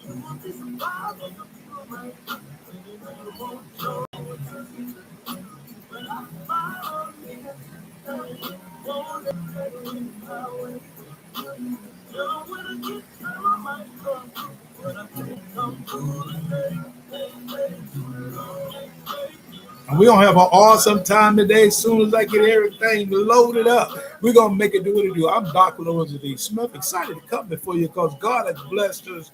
And we're gonna have an awesome time today. As soon as I get everything loaded up, we're gonna make it do what it do. I'm Dr. Lawrence D. Smith, excited to come before you because God has blessed us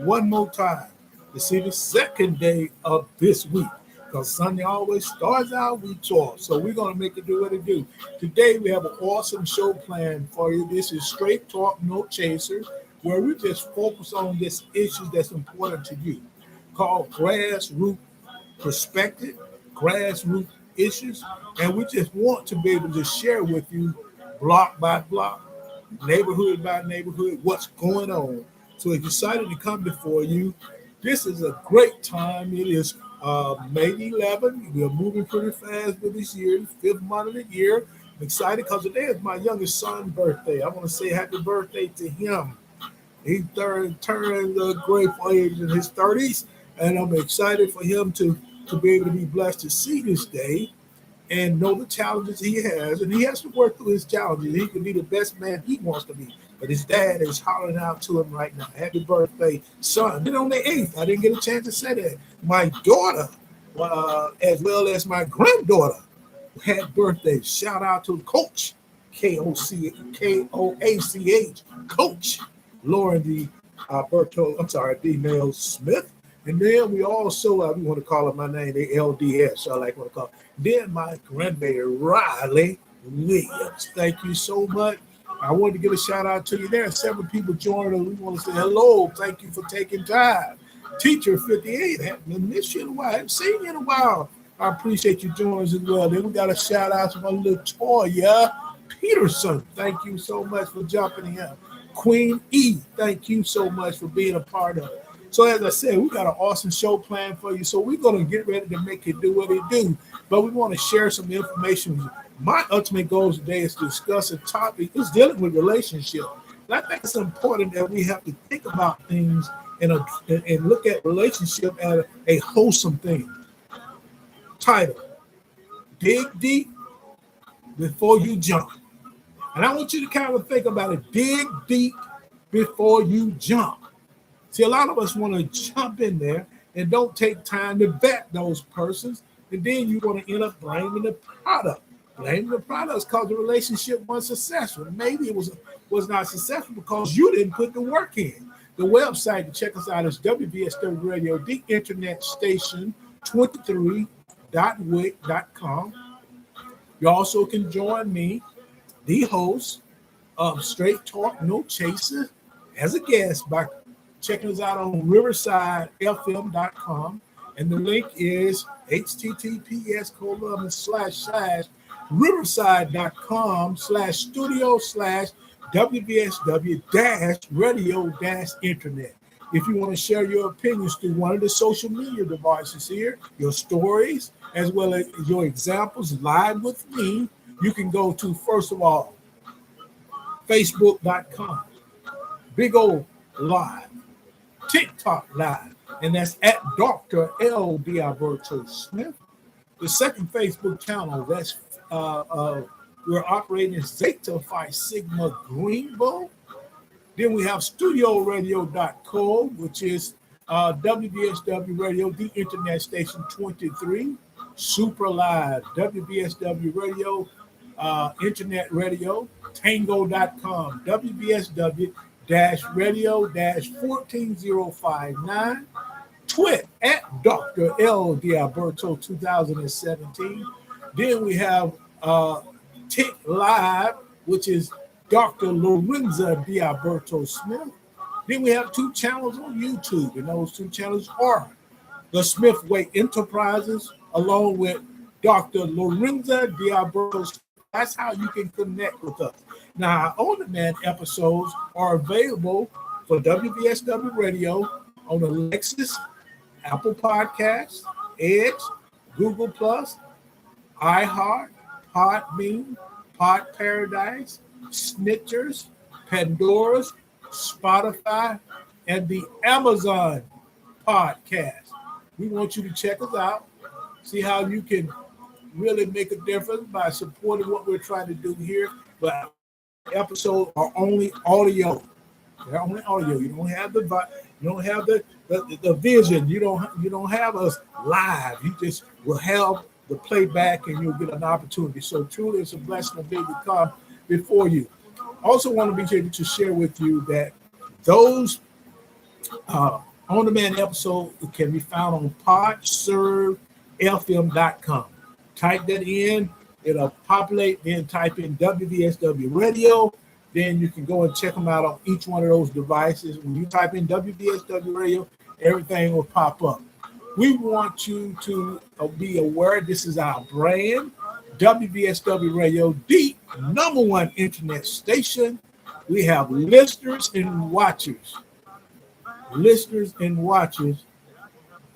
one more time to see the second day of this week. Because Sunday always starts our week off. So we're gonna make it do what it do. Today we have an awesome show planned for you. This is Straight Talk, No Chaser, where we just focus on this issue that's important to you, called grassroots perspective, grassroots issues, and we just want to be able to share with you block by block, neighborhood by neighborhood, what's going on. So if you decided to come before you, this is a great time. It is May 11. We are moving pretty fast with this year, the fifth month of the year. I'm excited because today is my youngest son's birthday. I want to say happy birthday to him. He turned the grateful age in his 30s, and I'm excited for him to be able to be blessed to see this day and know the challenges he has. And he has to work through his challenges. He can be the best man he wants to be. But his dad is hollering out to him right now, happy birthday, son. Then on the 8th, I didn't get a chance to say that. My daughter, as well as my granddaughter, had birthdays. Shout out to Coach, Koach, Coach Lauren D. D. Nail Smith. And then we also, we want to call it my name, the LDS, I like what I call it. Then my grandbaby, Riley Williams. Thank you so much. I wanted to give a shout out to you. There are several people joining us. We want to say hello. Thank you for taking time. Teacher 58, haven't missed you in a while. I haven't seen you in a while. I appreciate you joining us as well. Then we got a shout out to my little Toya Peterson. Thank you so much for jumping in. Queen E, thank you so much for being a part of it. So as I said, we got an awesome show planned for you. So we're going to get ready to make it do what it do. But we want to share some information with you. My ultimate goal today is to discuss a topic that's dealing with relationship. And I think it's important that we have to think about things and look at relationship as a wholesome thing. Title, Dig Deep Before You Jump. And I want you to kind of think about it. Dig deep before you jump. See, a lot of us want to jump in there and don't take time to vet those persons. And then you want to end up blaming the product. Blaming the product because the relationship wasn't successful. Maybe it was not successful because you didn't put the work in. The website to check us out is WBSW Radio, the internet station 23.wit.com. You also can join me, the host of Straight Talk, No Chaser, as a guest by checking us out on riversidefm.com. And the link is https://riverside.com/studio/WBSW-radio-internet. If you want to share your opinions through one of the social media devices here, your stories, as well as your examples live with me, you can go to, first of all, Facebook.com, Big O Live, TikTok Live, and that's at Dr. L. D'Alberto Smith. The second Facebook channel, that's we're operating Zeta Phi Sigma Greenville. Then we have StudioRadio.co, which is WBSW Radio, the internet station 23, Super Live, WBSW Radio, internet radio, Tango.com, WBSW-radio-14059, Twit at Dr. L. D'Alberto 2017. Then we have Tick Live, which is Dr. Lorenza D'Alberto Smith. Then we have two channels on YouTube, and those two channels are the Smith Way Enterprises, along with Dr. Lorenza D'Alberto Smith. That's how you can connect with us. Now, our on-demand episodes are available for WBSW Radio on Alexis, Apple Podcasts, Edge, Google Plus, iHeart, Podbean, Pod Paradise, Snitchers, Pandora's, Spotify, and the Amazon podcast. We want you to check us out, see how you can really make a difference by supporting what we're trying to do here. But episodes are only audio. They're only audio. You don't have the vision. You don't have us live. You just will have the playback, and you'll get an opportunity. So truly, it's a blessing to be able to come before you. Also, want to be able to share with you that those on-demand episodes can be found on podservefm.com. Type that in, it'll populate, then type in WVSW Radio. Then you can go and check them out on each one of those devices. When you type in WVSW Radio, everything will pop up. We want you to be aware this is our brand, WVSW Radio, the number one internet station. We have listeners and watchers. Listeners and watchers.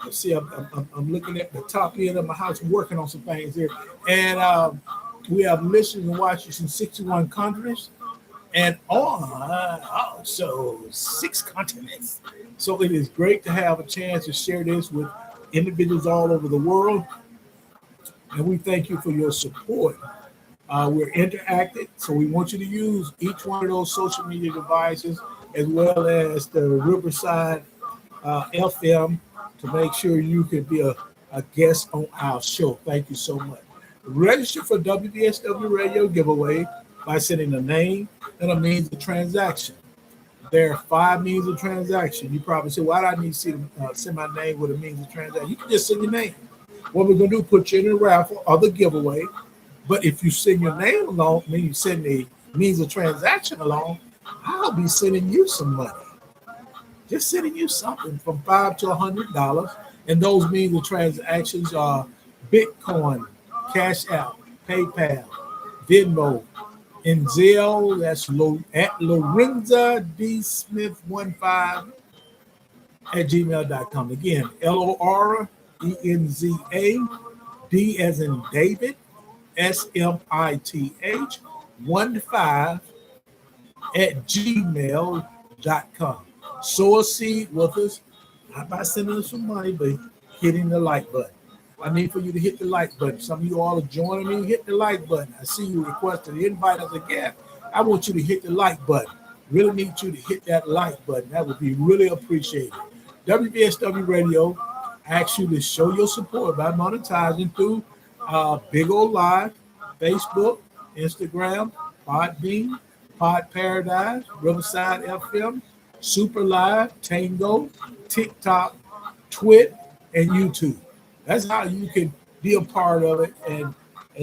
Let's see, I'm looking at the top end of my house, working on some things here. And we have listeners and watchers in 61 countries and on also 6 continents. So it is great to have a chance to share this with individuals all over the world. And we thank you for your support. We're interactive, so we want you to use each one of those social media devices as well as the Riverside FM to make sure you can be a guest on our show. Thank you so much. Register for WVSW Radio giveaway by sending a name and a means of transaction. There are 5 means of transaction. You probably say, why do I need to send my name with a means of transaction? You can just send your name. What we're going to do, put you in a raffle or the giveaway. But if you send your name along, mean you send the means of transaction along, I'll be sending you some money. Just sending you something from $5 to $100. And those means of transactions are Bitcoin, Cash App, PayPal, Venmo, and Zelle. That's at Lorenza D. Smith 15 at gmail.com. Again, LORENZA D as in David, SMITH 15 at gmail.com. Sow a seed with us, not by sending us some money, but hitting the like button. I need for you to hit the like button. Some of you all are joining me. Hit the like button. I see you requested the invite as a guest. I want you to hit the like button. Really need you to hit that like button. That would be really appreciated. WVSW Radio asks you to show your support by monetizing through Big O Live, Facebook, Instagram, Podbean, Pod Paradise, Riverside FM, Super Live, Tango, TikTok, Twit, and YouTube. That's how you can be a part of it, and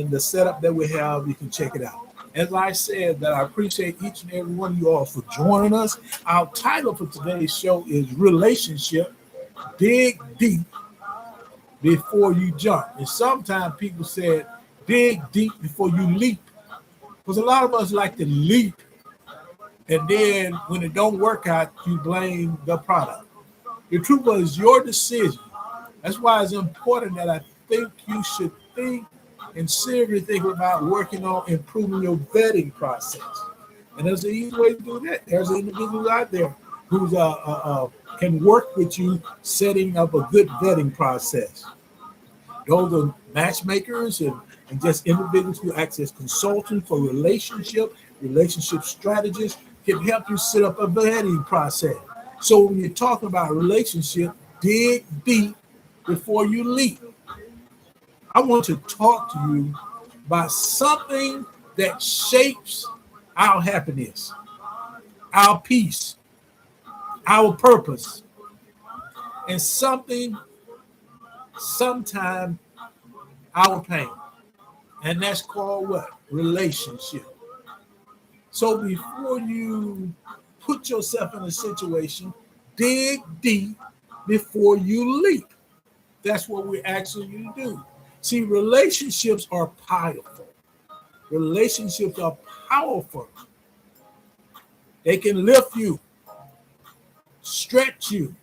the setup that we have, you can check it out. As I said, that I appreciate each and every one of you all for joining us. Our title for today's show is Relationship, Dig Deep Before You Jump. And sometimes people said, dig deep before you leap. Because a lot of us like to leap, and then when it don't work out, you blame the product. The truth was your decision. That's why it's important that I think you should think and seriously think about working on improving your vetting process. And there's an easy way to do that. There's individuals out there who can work with you setting up a good vetting process. Those are matchmakers and just individuals who act as consultants for relationship strategists, can help you set up a vetting process. So when you're talking about a relationship, dig deep before you leap. I want to talk to you about something that shapes our happiness, our peace, our purpose, and sometimes our pain. And that's called what? Relationship. So before you put yourself in a situation, dig deep before you leap. That's what we're asking you to do. See, relationships are powerful. Relationships are powerful. They can lift you, stretch you,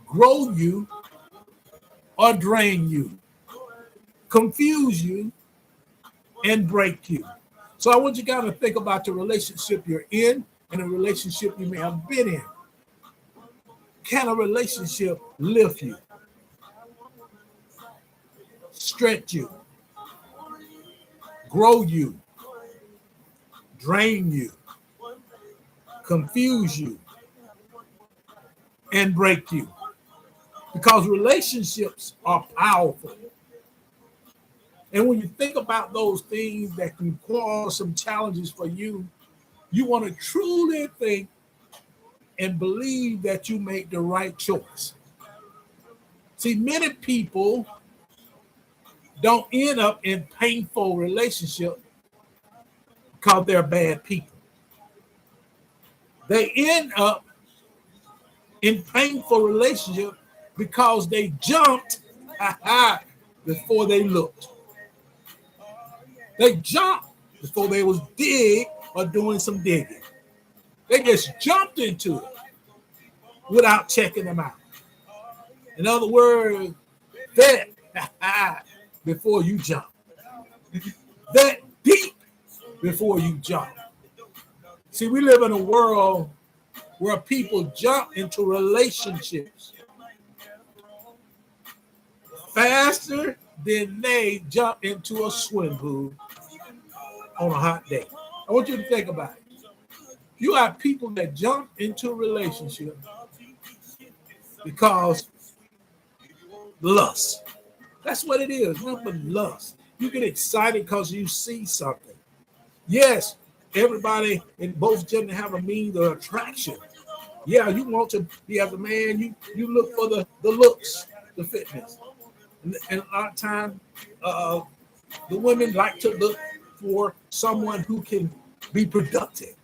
grow you, or drain you, confuse you, and break you. So I want you guys to think about the relationship you're in and the relationship you may have been in. Can a relationship lift you, stretch you, grow you, drain you, confuse you, and break you? Because relationships are powerful. And when you think about those things that can cause some challenges for you, you want to truly think and believe that you make the right choice. See, many people don't end up in painful relationships because they're bad people. They end up in painful relationships because they jumped before they looked. They jumped before they was dig or doing some digging. They just jumped into it without checking them out. In other words, vet before you jump. Vet deep before you jump. See, we live in a world where people jump into relationships faster than they jump into a swim pool on a hot day. I want you to think about it. You have people that jump into a relationship because lust. That's what it is. Nothing but lust. You get excited because you see something. Yes, everybody in both genders have a means of attraction. Yeah, you want to be as a man, you look for the looks, the fitness. And a lot of times, the women like to look for someone who can be productive.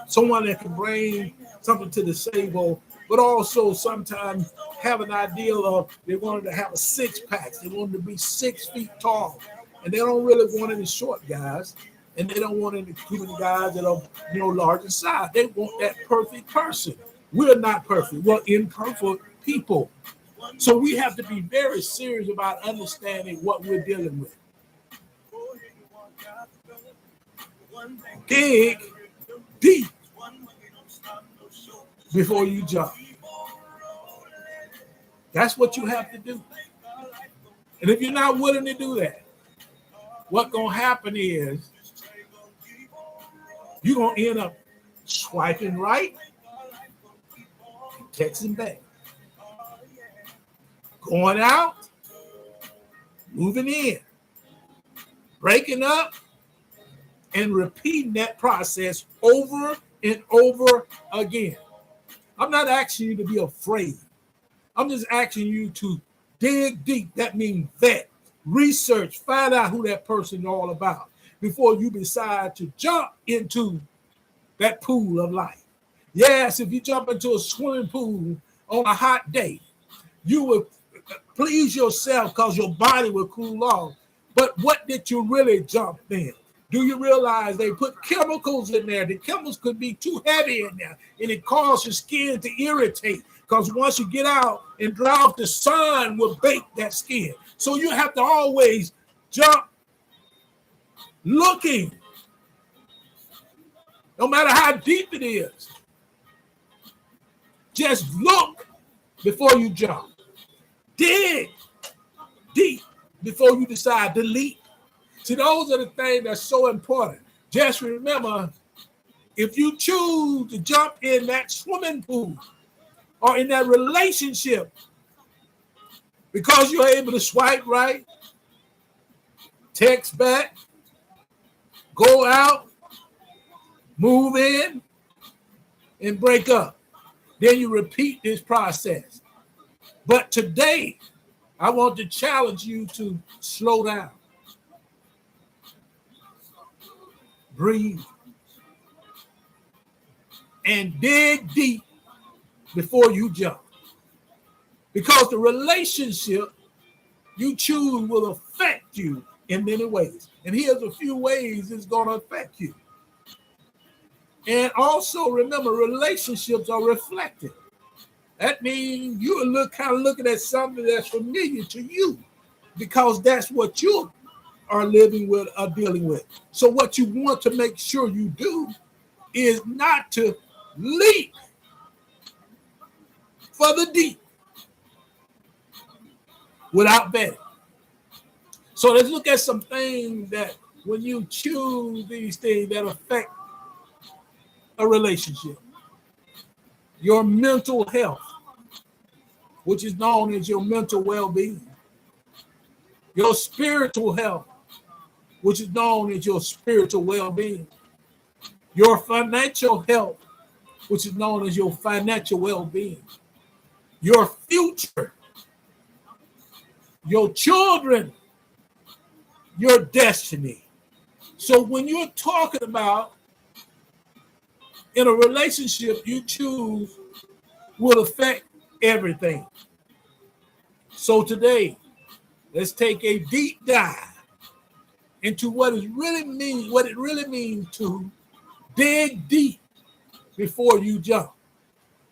Someone that can bring something to the table, but also sometimes have an ideal of they wanted to have a six-pack. They wanted to be 6 feet tall. And they don't really want any short guys. And they don't want any guys that are, large in size. They want that perfect person. We're not perfect. We're imperfect people. So we have to be very serious about understanding what we're dealing with. Dig deep before you jump. That's what you have to do. And if you're not willing to do that, what's going to happen is you're going to end up swiping right and texting back. Going out, moving in, breaking up, and repeating that process over and over again. I'm not asking you to be afraid. I'm just asking you to dig deep. That means vet, research, find out who that person is all about before you decide to jump into that pool of life. Yes, if you jump into a swimming pool on a hot day, you will please yourself because your body will cool off. But what did you really jump in? Do you realize they put chemicals in there? The chemicals could be too heavy in there, and it causes your skin to irritate because once you get out and dry off, the sun will bake that skin. So you have to always jump looking, no matter how deep it is. Just look before you jump. Dig deep before you decide to leap. See, those are the things that's so important. Just remember, if you choose to jump in that swimming pool or in that relationship because you're able to swipe right, text back, go out, move in, and break up, then you repeat this process. But today, I want to challenge you to slow down. Breathe. And dig deep before you jump. Because the relationship you choose will affect you in many ways. And here's a few ways it's going to affect you. And also remember, relationships are reflective. That means you are kind of looking at something that's familiar to you because that's what you are living with or dealing with. So what you want to make sure you do is not to leap for the deep without betting. So let's look at some things that when you choose these things that affect a relationship. Your mental health, which is known as your mental well-being. Your spiritual health, which is known as your spiritual well-being. Your financial health, which is known as your financial well-being. Your future, your children, your destiny. So when you're talking about in a relationship you choose will affect everything. So today, let's take a deep dive into what it really means to dig deep before you jump.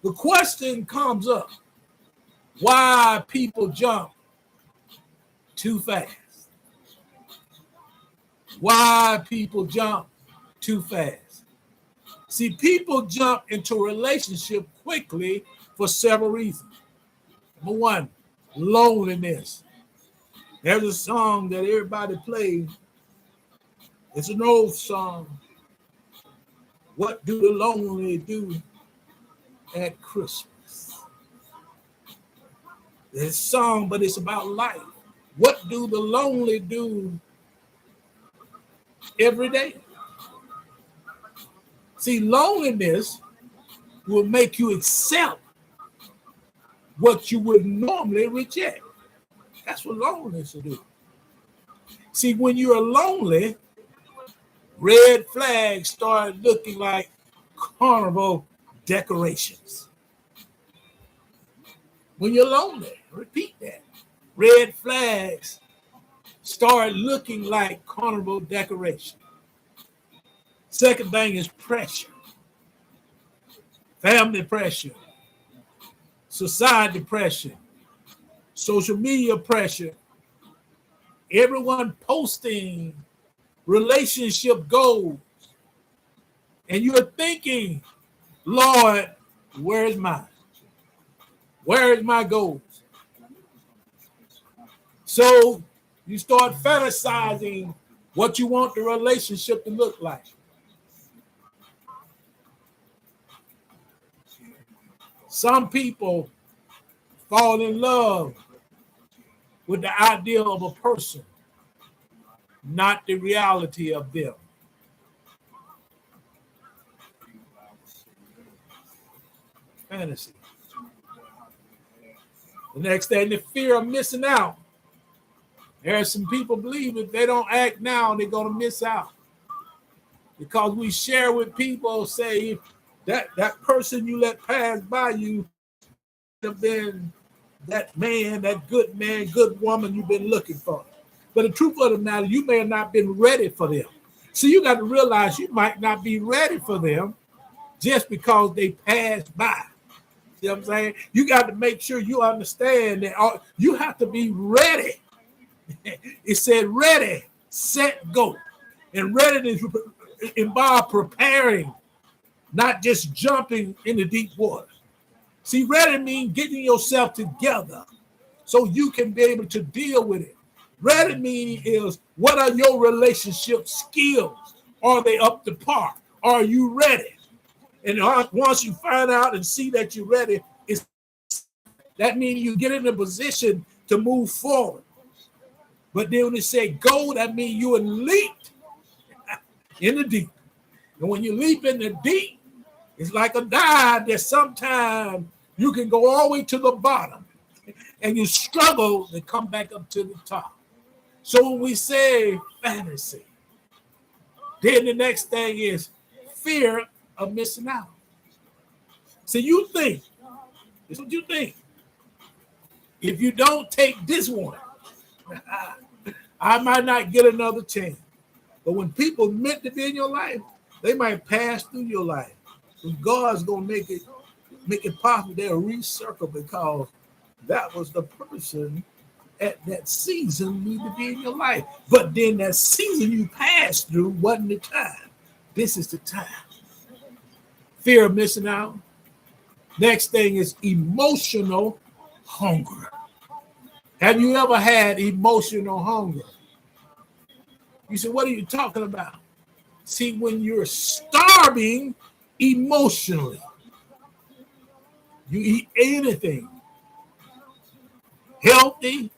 The question comes up, why people jump too fast? Why people jump too fast? See, people jump into a relationship quickly for several reasons. Number one, loneliness. There's a song that everybody plays. It's an old song. What do the lonely do at Christmas? It's a song, but it's about life. What do the lonely do every day? See, loneliness will make you accept what you would normally reject. That's what loneliness will do. See, when you're lonely, red flags start looking like carnival decorations. When you're lonely, repeat that. Red flags start looking like carnival decorations. Second thing is pressure. Family pressure, society pressure, social media pressure, everyone posting relationship goals. And you're thinking, Lord, where is mine? Where is my goals? So you start fantasizing what you want the relationship to look like. Some people fall in love with the idea of a person, not the reality of them. Fantasy. The next thing, the fear of missing out. There are some people believe if they don't act now, they're going to miss out. Because we share with people, say, that person you let pass by you have been that man, good woman you've been looking for. But the truth of the matter, you may have not been ready for them. So you got to realize you might not be ready for them just because they passed by. See what I'm saying? You got to make sure you understand that you have to be ready. It said ready, set, go. And readiness involves preparing, not just jumping into deep water. See, ready means getting yourself together so you can be able to deal with it. Ready means is what are your relationship skills? Are they up to par? Are you ready? And once you find out and see that you're ready, that means you get in a position to move forward. But then when it say go, that means you leap in the deep. And when you leap in the deep, it's like a dive that sometimes you can go all the way to the bottom and you struggle to come back up to the top. So when we say fantasy, then the next thing is fear of missing out. So you think, this is what you think. If you don't take this one, I might not get another chance. But when people meant to be in your life, they might pass through your life. And God's gonna make it possible. They'll recircle because that was the person at that season need to be in your life. But then that season you passed through wasn't the time. This is the time. Fear of missing out, Next thing is emotional hunger. Have you ever had emotional hunger? You say, what are you talking about? See, when you're starving emotionally, you eat anything, healthy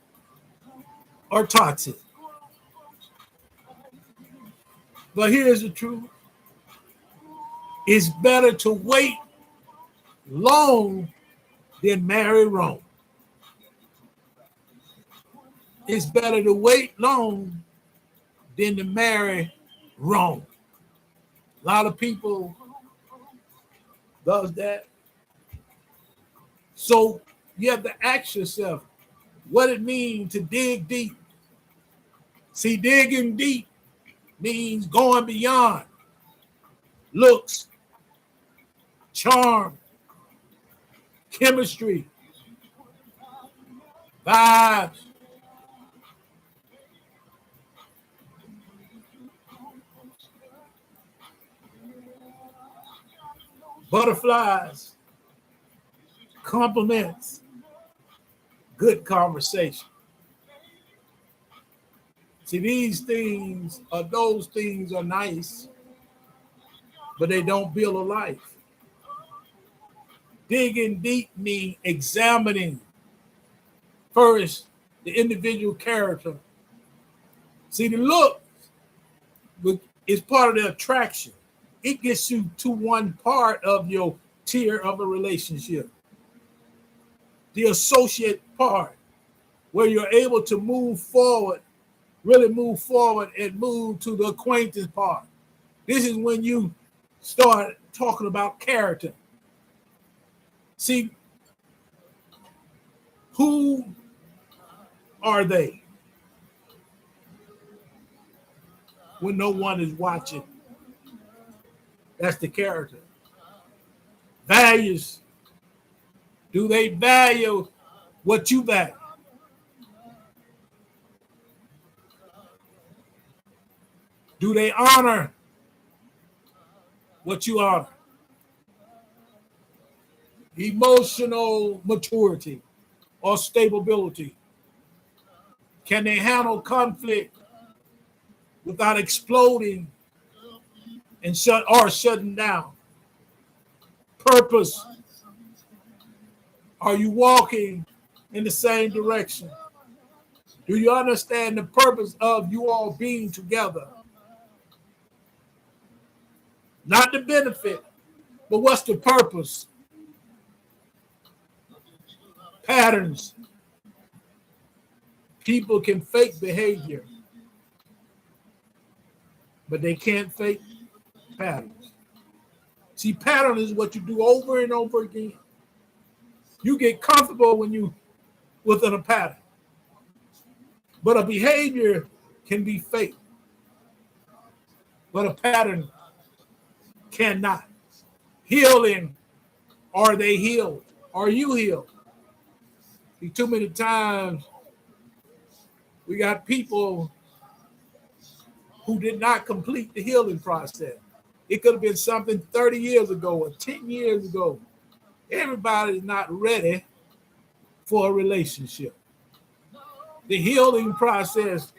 or toxic. But here's the truth. It's better to wait long than marry wrong. It's better to wait long than to marry wrong. A lot of people does that. So you have to ask yourself what it means to dig deep. See, digging deep means going beyond looks, charm, chemistry, vibes. Butterflies, compliments, good conversation. See, those things are nice, but they don't build a life. Digging deep means examining first the individual character. See, the look is part of the attraction. It gets you to one part of your tier of a relationship. The associate part, where you're able to move forward, really move forward and move to the acquaintance part. This is when you start talking about character. See, who are they when no one is watching? That's the character. Values. Do they value what you value? Do they honor what you honor? Emotional maturity or stability. Can they handle conflict without exploding and shutting down? Purpose. Are you walking in the same direction? Do you understand the purpose of you all being together? Not the benefit, but what's the purpose? Patterns. People can fake behavior, but they can't fake patterns. See, pattern is what you do over and over again. You get comfortable when you within a pattern, but a behavior can be fake, but a pattern cannot. Healing, are they healed? Are you healed? See, too many times we got people who did not complete the healing process. It could have been something 30 years ago or 10 years ago. Everybody is not ready for a relationship. The healing process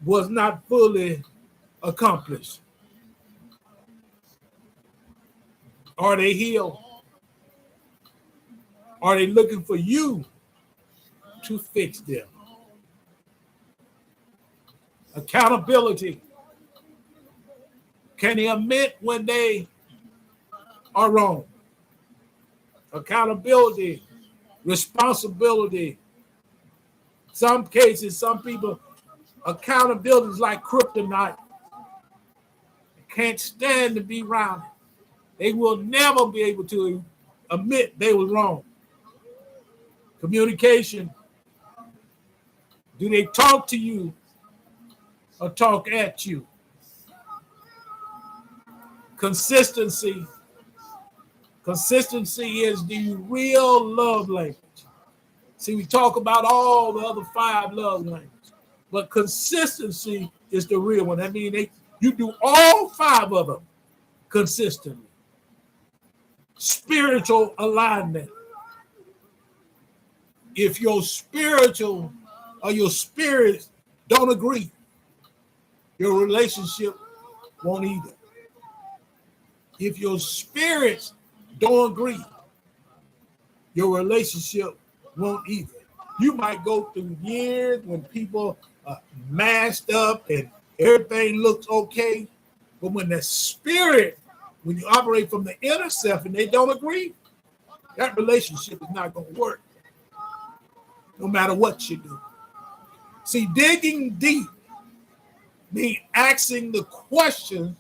was not fully accomplished. Are they healed? Are they looking for you to fix them? Accountability. Can they admit when they are wrong? Accountability, responsibility. Some cases, some people, accountability is like kryptonite. They can't stand to be around it. They will never be able to admit they were wrong. Communication. Do they talk to you or talk at you? Consistency. Consistency is the real love language. See, we talk about all the other 5 love languages, but consistency is the real one. That means you do all 5 of them consistently. spiritual alignment. If your spiritual or your spirits don't agree, your relationship won't either. If your spirits don't agree, your relationship won't either. You might go through years when people are masked up and everything looks okay, but when the spirit, when you operate from the inner self and they don't agree, that relationship is not going to work, no matter what you do. See, digging deep means asking the questions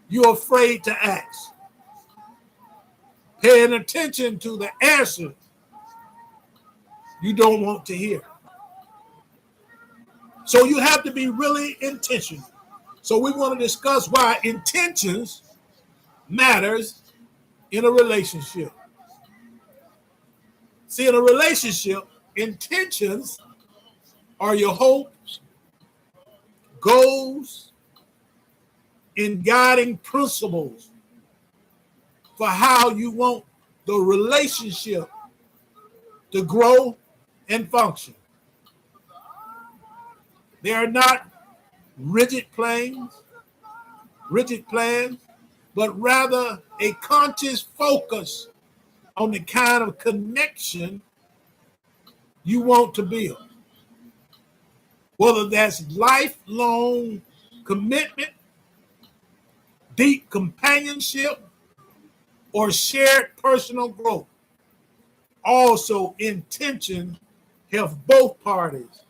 you're afraid to ask, paying attention to the answers you don't want to hear. So you have to be really intentional. So we want to discuss why intentions matters in a relationship. See, in a relationship, intentions are your hopes, goals, and guiding principles for how you want the relationship to grow and function. They are not rigid plans, but rather a conscious focus on the kind of connection you want to build. Whether that's lifelong commitment, deep companionship, or shared personal growth. Also, intention helps both parties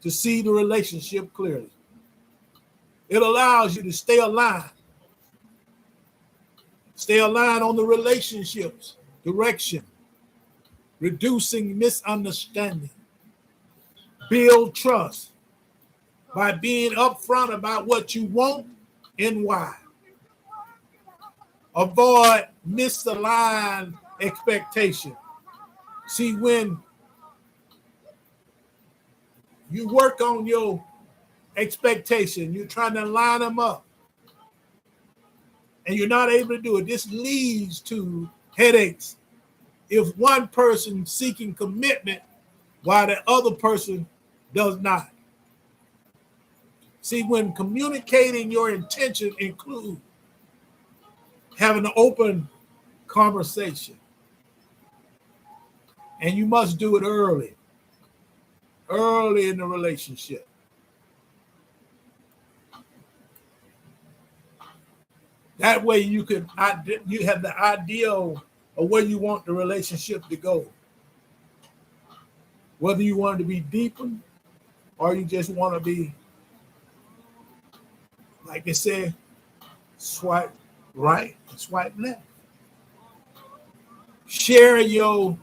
to see the relationship clearly. It allows you to stay aligned on the relationship's direction, reducing misunderstanding, build trust by being upfront about what you want and why. Avoid misaligned expectation. See, when you work on your expectation, you're trying to line them up, and you're not able to do it, this leads to headaches if one person seeking commitment while the other person does not. See, when communicating your intention includes having an open conversation, and you must do it early in the relationship. That way you have the ideal of where you want the relationship to go. Whether you want it to be deepened or you just want to be, like they say, swipe right and swipe left. Share your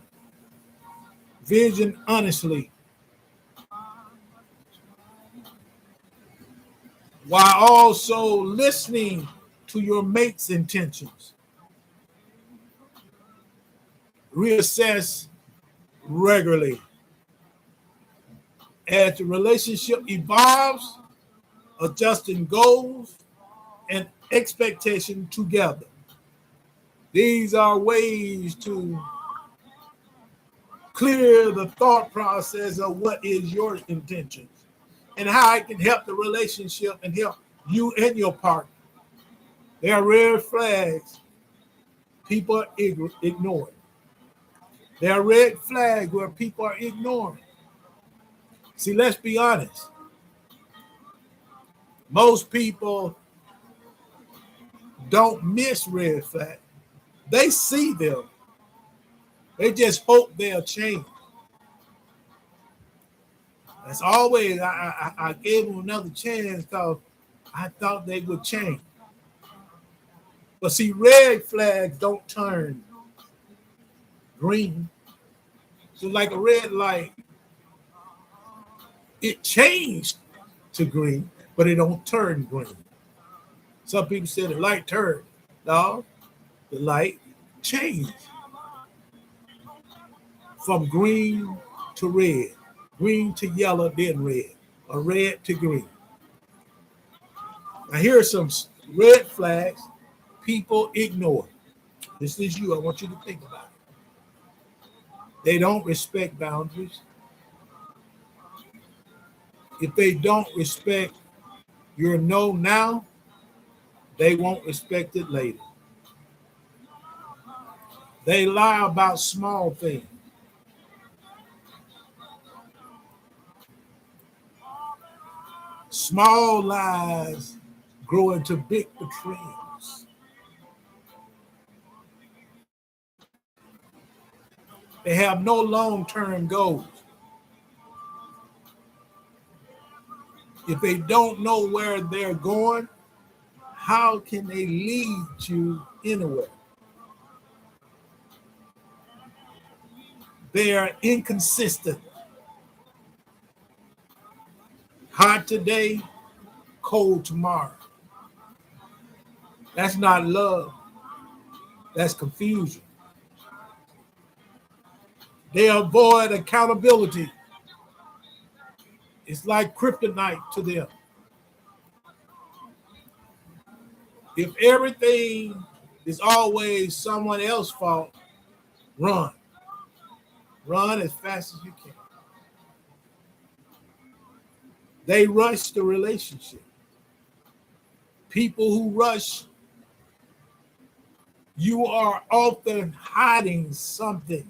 vision honestly, while also listening to your mate's intentions. Reassess regularly. As the relationship evolves, adjusting goals and expectation together. These are ways to clear the thought process of what is your intentions and how it can help the relationship and help you and your partner. There are red flags people ignore. There are red flags where people are ignoring. See, let's be honest. Most people don't miss red flags. They see them. They just hope they'll change. That's always, I gave them another chance because I thought they would change. But see, red flags don't turn green. So like a red light, it changed to green, but it don't turn green. Some people say the light turned. No, the light changed from green to red, green to yellow, then red, or red to green. Now here are some red flags people ignore. This is you. I want you to think about it. They don't respect boundaries. If they don't respect your no now, they won't respect it later. They lie about small things. Small lies grow into big betrayals. They have no long-term goals. If they don't know where they're going, how can they lead you anywhere? They are inconsistent. Hot today, cold tomorrow. That's not love. That's confusion. They avoid accountability. It's like kryptonite to them. If everything is always someone else's fault, run. Run as fast as you can. They rush the relationship. People who rush, you are often hiding something.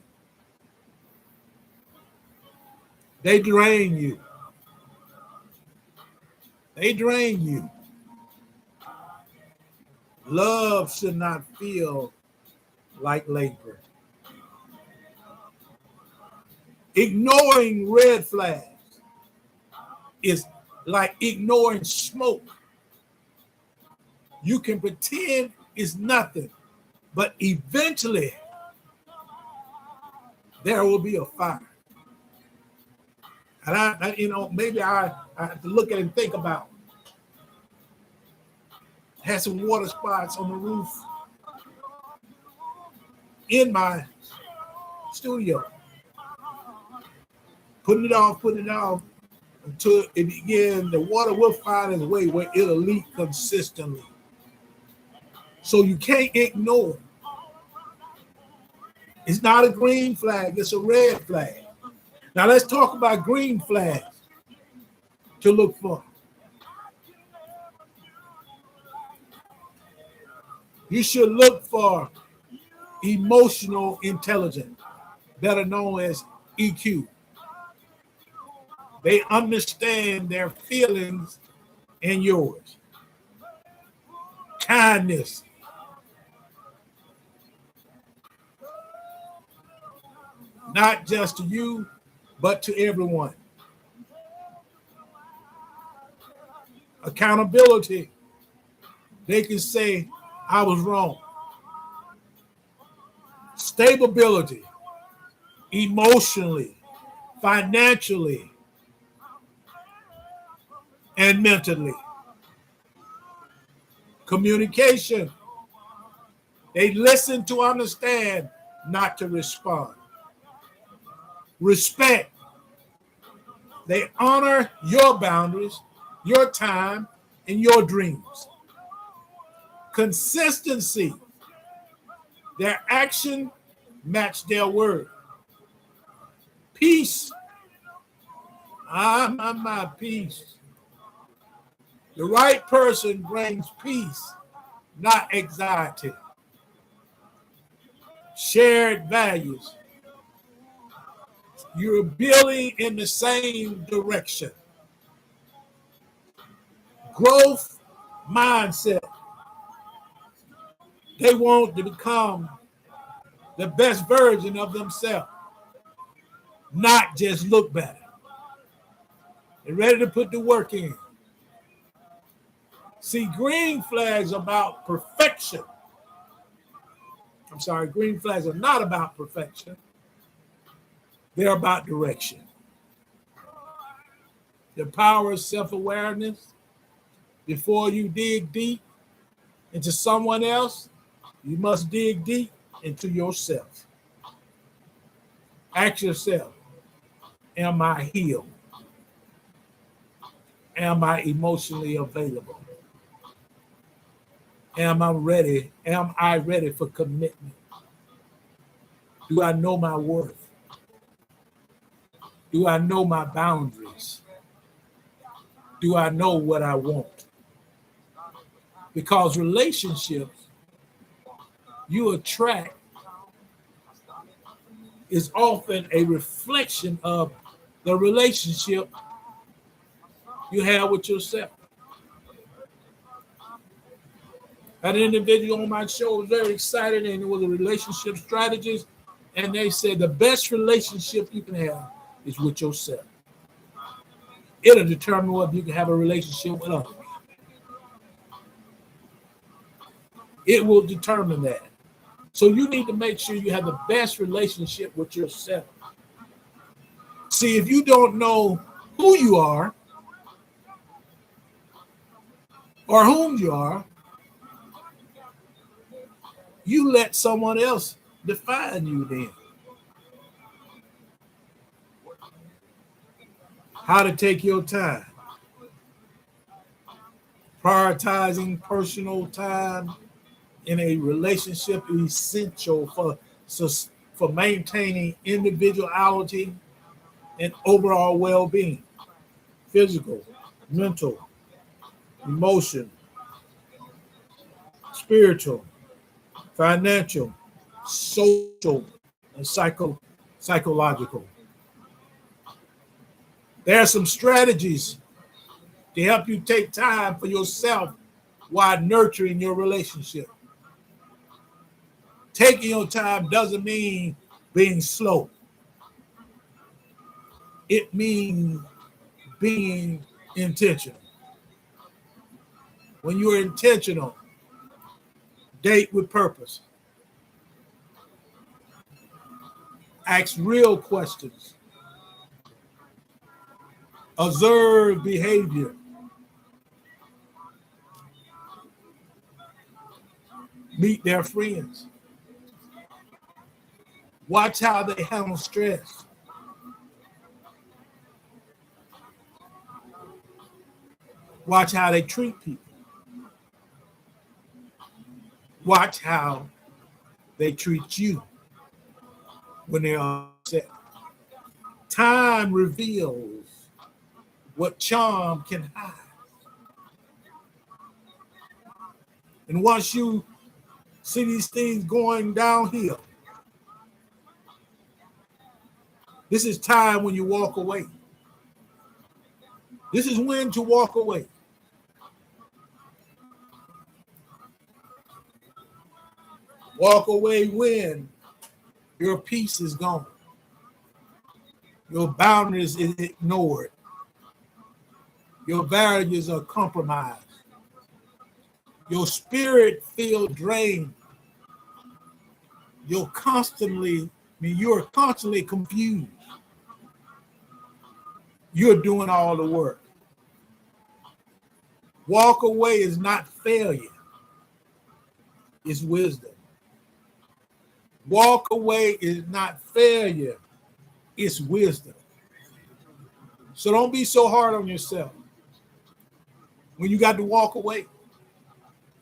They drain you. They drain you. Love should not feel like labor. Ignoring red flags is like ignoring smoke. You can pretend it's nothing, but eventually there will be a fire. And maybe I have to look at it and think about. Had some water spots on the roof in my studio. Putting it off until it begin. The water will find its way where it'll leak consistently. So you can't ignore it. It's not a green flag, it's a red flag. Now let's talk about green flags to look for. You should look for emotional intelligence, better known as EQ. They understand their feelings and yours. Kindness. Not just to you, but to everyone. Accountability. They can say, I was wrong. Stability, emotionally, financially, and mentally. Communication. They listen to understand, not to respond. Respect. They honor your boundaries, your time, and your dreams. Consistency. Their action match their word. Peace. My peace. The right person brings peace, not anxiety. Shared values. You're building in the same direction. Growth mindset. They want to become the best version of themselves, not just look better. They're ready to put the work in. See, green flags are about perfection. Green flags are not about perfection. They're about direction. The power of self-awareness. Before you dig deep into someone else, you must dig deep into yourself. Ask yourself, am I healed? Am I emotionally available? Am I ready for commitment? Do I know my worth? Do I know my boundaries? Do I know what I want? Because relationships you attract is often a reflection of the relationship you have with yourself. An individual on my show was very excited, and it was a relationship strategist, and they said the best relationship you can have is with yourself. It'll determine whether you can have a relationship with others. It will determine that. So you need to make sure you have the best relationship with yourself. See, if you don't know who you are or whom you are, you let someone else define you then. How to take your time. Prioritizing personal time in a relationship is essential for maintaining individuality and overall well-being, physical, mental, emotional, spiritual, financial, social, and psychological. There are some strategies to help you take time for yourself while nurturing your relationship. Taking your time doesn't mean being slow. It means being intentional. When you're intentional, date with purpose. Ask real questions. Observe behavior. Meet their friends. Watch how they handle stress. Watch how they treat people. Watch how they treat you when they're upset. Time reveals what charm can hide. And once you see these things going downhill, this is time when you walk away. This is when to walk away. Walk away when your peace is gone. Your boundaries is ignored. Your values are compromised. Your spirit feels drained. You're constantly confused. You're doing all the work. Walk away is not failure. It's wisdom. Walk away is not failure. It's wisdom. So don't be so hard on yourself when you got to walk away.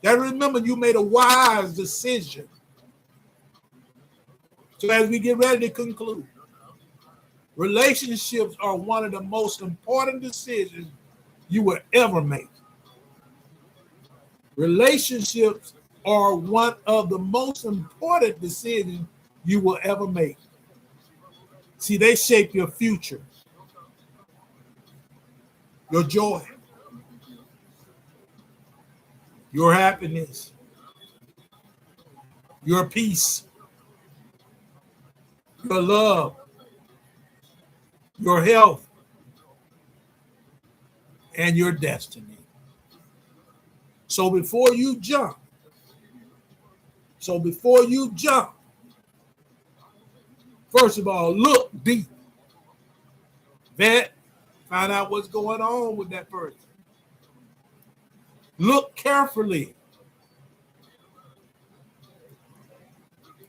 You gotta remember you made a wise decision. So as we get ready to conclude, relationships are one of the most important decisions you will ever make. Relationships are one of the most important decisions you will ever make. See, they shape your future, your joy, your happiness, your peace, your love, your health, and your destiny. So before you jump, first of all, look deep. Vet, find out what's going on with that person. Look carefully.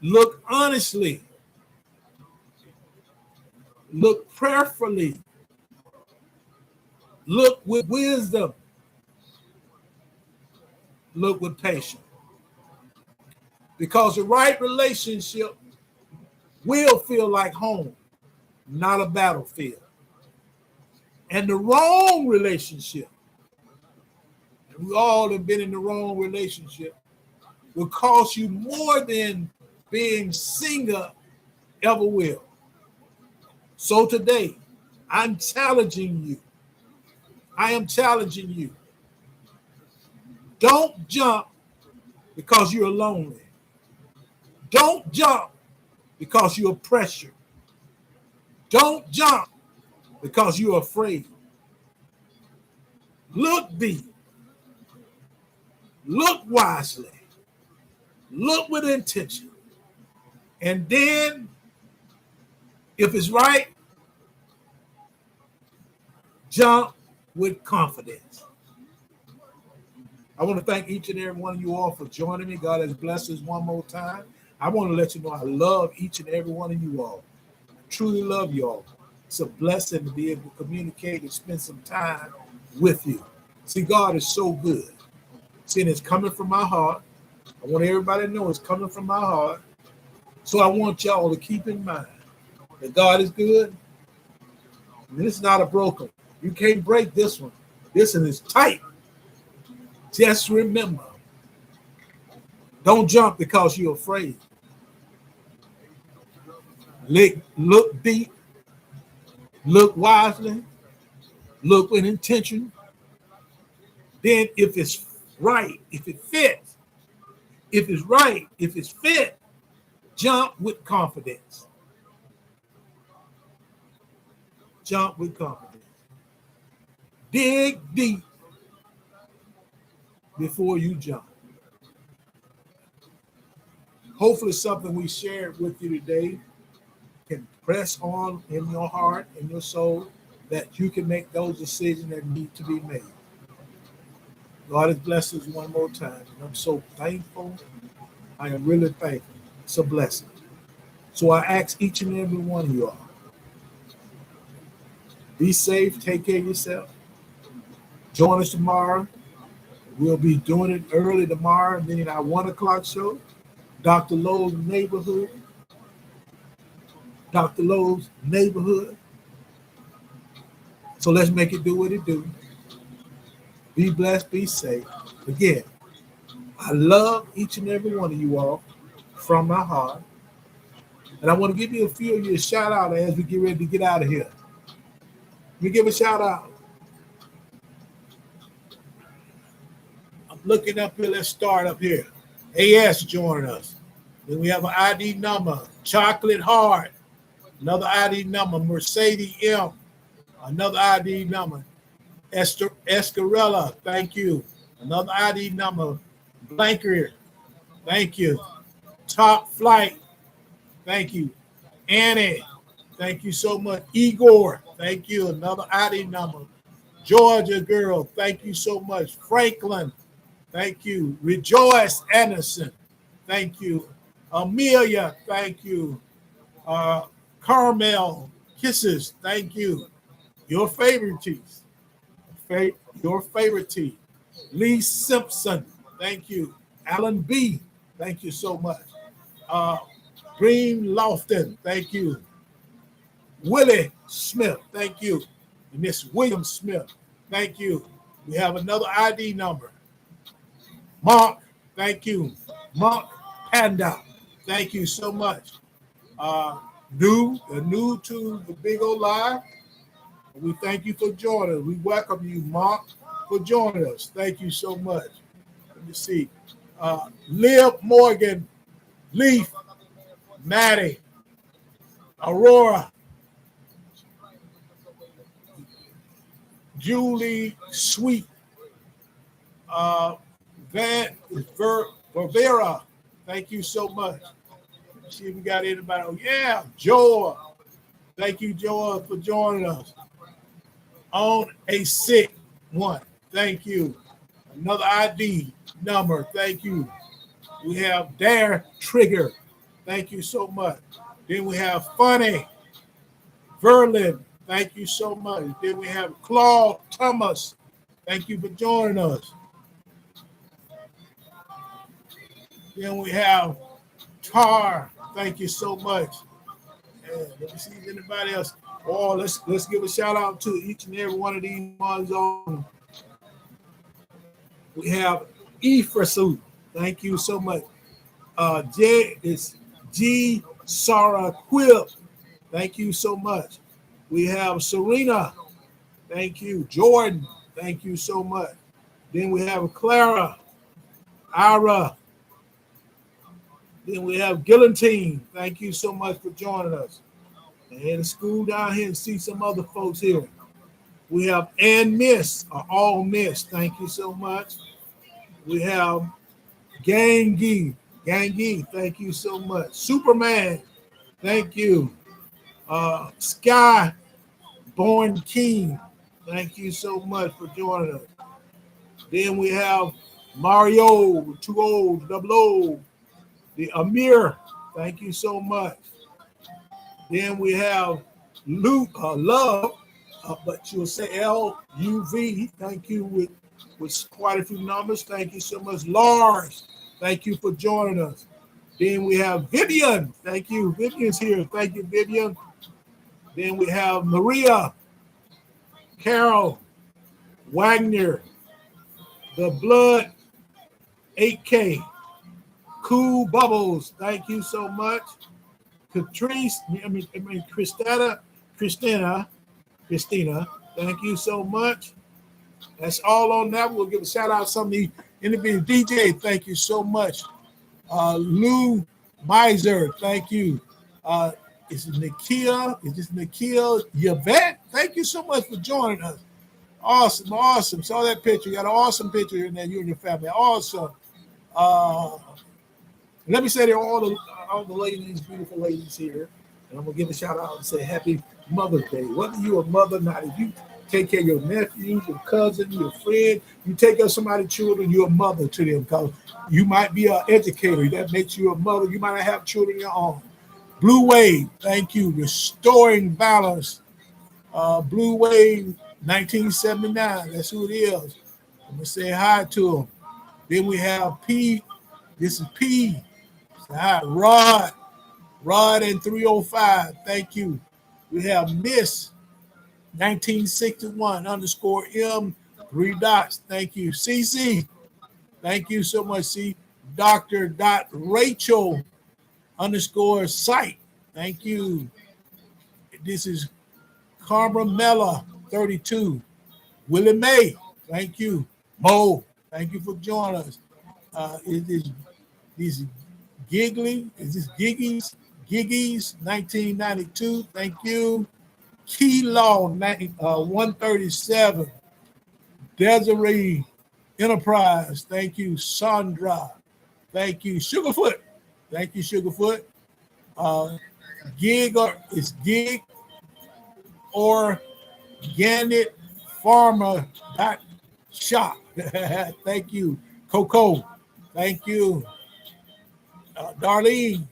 Look honestly. Look prayerfully. Look with wisdom. Look with patience. Because the right relationship will feel like home, not a battlefield. And the wrong relationship, and we all have been in the wrong relationship, will cost you more than being single ever will. So today, I'm challenging you. I am challenging you. Don't jump because you're lonely. Don't jump because you're pressured. Don't jump because you're afraid. Look deep. Look wisely. Look with intention. And then, if it's right, jump with confidence. I want to thank each and every one of you all for joining me. God has blessed us one more time. I want to let you know I love each and every one of you all. I truly love you all. It's a blessing to be able to communicate and spend some time with you. See, God is so good. See, and it's coming from my heart. I want everybody to know it's coming from my heart. So I want y'all to keep in mind that God is good. And this is not a broken. You can't break this one. This one is tight. Just remember, don't jump because you're afraid. Look deep, look wisely, look with intention. Then if it's right, if it fits, if it's right, if it's fit, jump with confidence. Jump with confidence. Dig deep before you jump. Hopefully something we shared with you today can press on in your heart and your soul that you can make those decisions that need to be made. God has blessed us one more time. And I'm so thankful. I am really thankful. It's a blessing. So I ask each and every one of you all, be safe, take care of yourself. Join us tomorrow. We'll be doing it early tomorrow, then our 1 o'clock show. Dr. Lowe's Neighborhood. Dr. Lowe's Neighborhood. So let's make it do what it do. Be blessed, be safe. Again, I love each and every one of you all from my heart. And I want to give you a few of you a shout out as we get ready to get out of here. Let me give a shout out. I'm looking up here. Let's start up here. AS joining us. Then we have an ID number. Chocolate Heart. Another ID number. Mercedes M. Another ID number. Escarella. Thank you. Another ID number. Blanker. Thank you. Top Flight. Thank you. Annie. Thank you so much. Igor. Thank you. Another ID number. Georgia Girl. Thank you so much. Franklin. Thank you. Rejoice Anderson. Thank you. Amelia. Thank you. Carmel Kisses. Thank you. Your favorite teeth. Your favorite teeth. Lee Simpson. Thank you. Alan B. Thank you so much. Green Lofton. Thank you. Willie Smith. Thank you. And Miss William Smith. Thank you. We have another ID number. Mark. Thank you. Mark Panda. Thank you so much. New to the Big O Live. We thank you for joining us. We welcome you, Mark, for joining us. Thank you so much. Let me see. Liv Morgan, Leaf, Maddie, Aurora, Julie Sweet, Vera. Thank you so much. Let's see if we got anybody. Oh, yeah, Joel. Thank you, Joel, for joining us. On a sick one. Thank you. Another ID number. Thank you. We have Dare Trigger. Thank you so much. Then we have Funny Verlin. Thank you so much. Then we have Claude Thomas. Thank you for joining us. Then we have Tar. Thank you so much. Let me see if anybody else. Oh, let's give a shout out to each and every one of these ones on. We have Efrasu. Thank you so much. J is G Sarah Quip. Thank you so much. We have Serena. Thank you. Jordan. Thank you so much. Then we have Clara, Ira. Then we have Guillotine. Thank you so much for joining us. And school down here and see some other folks here. We have Ann Miss, or All Miss. Thank you so much. We have Gangi. Gangi, thank you so much. Superman, thank you. Sky Born King, thank you so much for joining us. Then we have Mario, 2 O's, double O. The Amir, thank you so much. Then we have Luke, Love, but you'll say LUV. Thank you with quite a few numbers. Thank you so much. Lars, thank you for joining us. Then we have Vivian. Thank you. Vivian's here. Thank you, Vivian. Then we have Maria, Carol, Wagner, The Blood, 8K, Cool Bubbles. Thank you so much. Christina. Thank you so much. That's all on that. We'll give a shout out to some of the individual DJ. Thank you so much. Lou Miser, thank you. Is this Nikhil Yvette? Thank you so much for joining us. Awesome. Saw that picture. You got an awesome picture in there, you and your family. Awesome. Let me say to all the ladies, beautiful ladies here, and I'm gonna give a shout out and say Happy Mother's Day. Whether you're a mother or not, if you take care of your nephews, your cousin, your friend, you take care of somebody's children, you're a mother to them, because you might be an educator. That makes you a mother. You might not have children of your own. Blue Wave, thank you. Restoring Balance. Blue Wave 1979. That's who it is. I'm gonna say hi to them. Then we have P. This is P. Say hi, Rod and 305. Thank you. We have Miss 1961 _ M 3 dots. Thank you. CC. Thank you so much. C. Dr. Rachel _ site. Thank you. This is Carmela 32. Willie Mae. Thank you. Mo. Thank you for joining us. Is Giggly? Is this Giggies 1992? Thank you. Kilo 137. Desiree Enterprise. Thank you. Sandra. Thank you. Sugarfoot. Thank you, Sugarfoot. Gig or Gannett Farmer Shop. Thank you. Coco. Thank you. Darlene.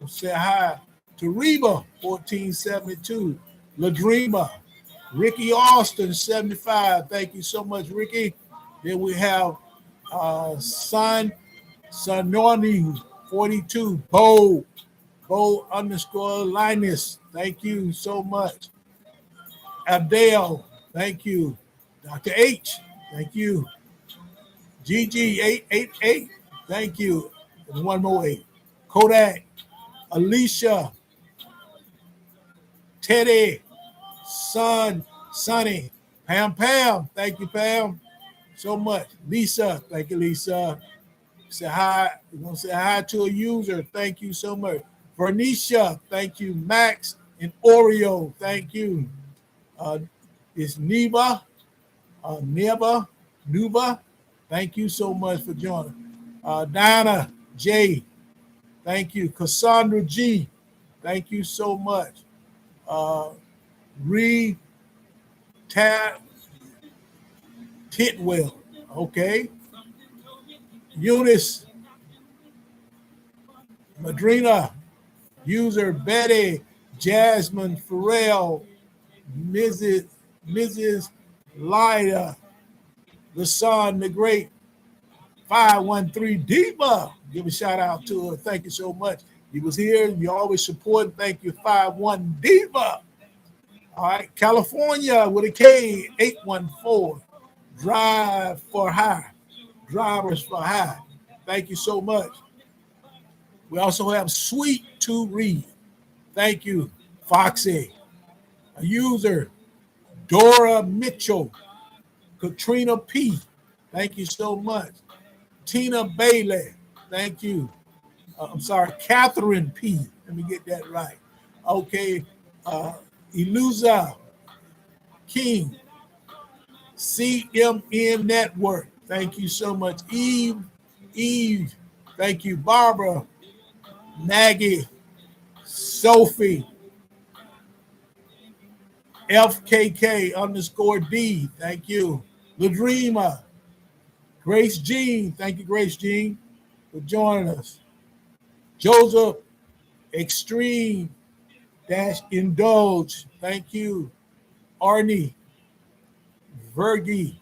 Say hi to Reba 1472. Ladreama. Ricky Austin 75. Thank you so much, Ricky. Then we have Sononi 42. Bo _ Linus. Thank you so much. Abdel. Thank you. Dr. H. Thank you. GG 888. Thank you. And one more 8. Kodak. Alicia. Teddy. Sonny. Pam. Thank you, Pam, so much. Lisa. Thank you, Lisa. Say hi. We're going to say hi to a user. Thank you so much. Vernicia. Thank you. Max and Oreo. Thank you. It's Nuba. Thank you so much for joining. Diana J. Thank you. Cassandra G. Thank you so much. Titwell. Okay. Eunice. Madrina. User Betty. Jasmine Farrell. Mrs. Lyda. Lasan the Great. 513 Diva. Give a shout out to her. Thank you so much. You was here. You always support. Thank you, 51 Diva. All right, California with a K, 814. Drive for high. Drivers for high. Thank you so much. We also have Sweet to Read. Thank you, Foxy. A user, Dora Mitchell. Katrina P. Thank you so much. Tina Bailey. Thank you. I'm sorry, Catherine P. Let me get that right. Okay. Elusa King. CMN Network. Thank you so much. Eve. Thank you. Barbara. Maggie. Sophie. FKK_D. Thank you. Ladreama. Grace Jean. Thank you, Grace Jean, for joining us. Joseph Extreme-Indulge. Thank you. Arnie. Vergi.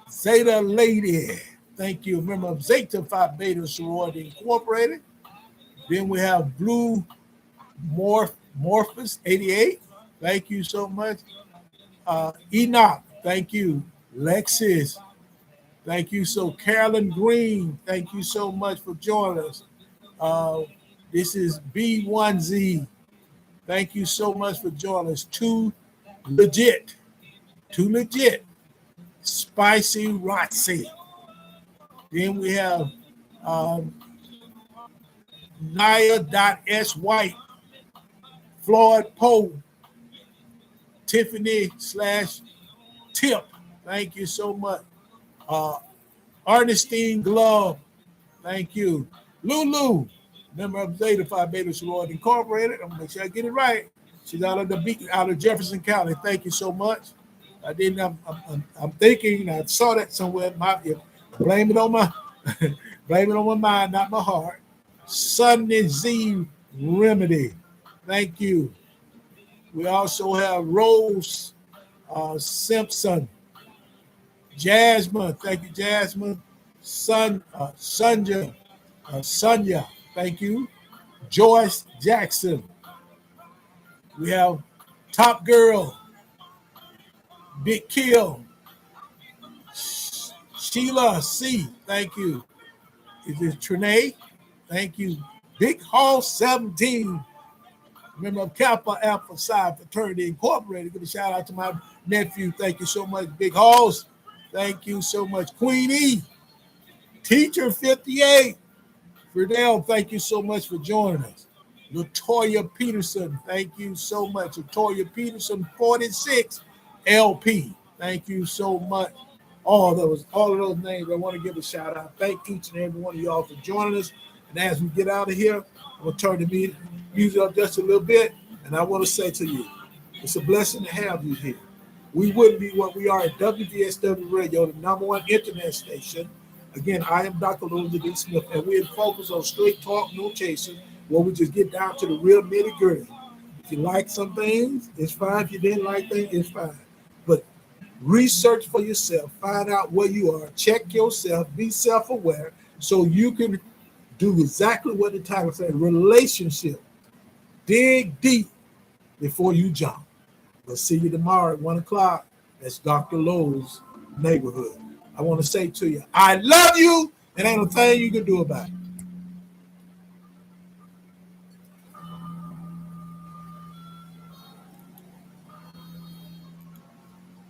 Zeta Lady. Thank you. Member of Zeta Phi Beta Sorority Incorporated. Then we have Blue Morphus 88. Thank you so much. Enoch. Thank you. Lexis. Thank you. So Carolyn Green. Thank you so much for joining us. This is B1Z. Thank you so much for joining us. Too legit. Spicy Rotsy. Then we have Naya.S. White, Floyd Poe, Tiffany/Tip. Thank you so much. Ernestine Glove. Thank you. Lulu, member of Zeta Phi Beta Sorority Incorporated. I'm gonna make sure I get it right. She's out of Jefferson County. Thank you so much. I'm thinking I saw that somewhere. Blame it on my mind, not my heart. Sunny Z Remedy. Thank you. We also have Rose Simpson. Jasmine. Thank you, Jasmine. Sonia. Thank you. Joyce Jackson. We have Top Girl. Big Kill. Sheila C. Thank you. Is it Trinae? Thank you. Big Hall 17. Member of Kappa Alpha Psi Fraternity Incorporated. Give a shout out to my nephew. Thank you so much, Big Halls. Thank you so much, Queen E. Teacher 58. Fidel, thank you so much for joining us. Latoya Peterson, thank you so much. Latoya Peterson, 46 LP. Thank you so much. All of those names, I want to give a shout out. Thank each and every one of y'all for joining us. And as we get out of here, I'm going to turn the music up just a little bit. And I want to say to you, it's a blessing to have you here. We wouldn't be what we are at WVSW Radio, the #1 internet station. Again, I am Dr. Louis D. Smith, and we're focused on straight talk, no chasing, where we just get down to the real nitty-gritty. If you like some things, it's fine. If you didn't like things, it's fine. But research for yourself, find out where you are, check yourself, be self-aware, so you can do exactly what the title says, relationship. Dig deep before you jump. We'll see you tomorrow at 1 o'clock. That's Dr. Lowe's Neighborhood. I want to say to you, I love you, and ain't a thing you can do about it.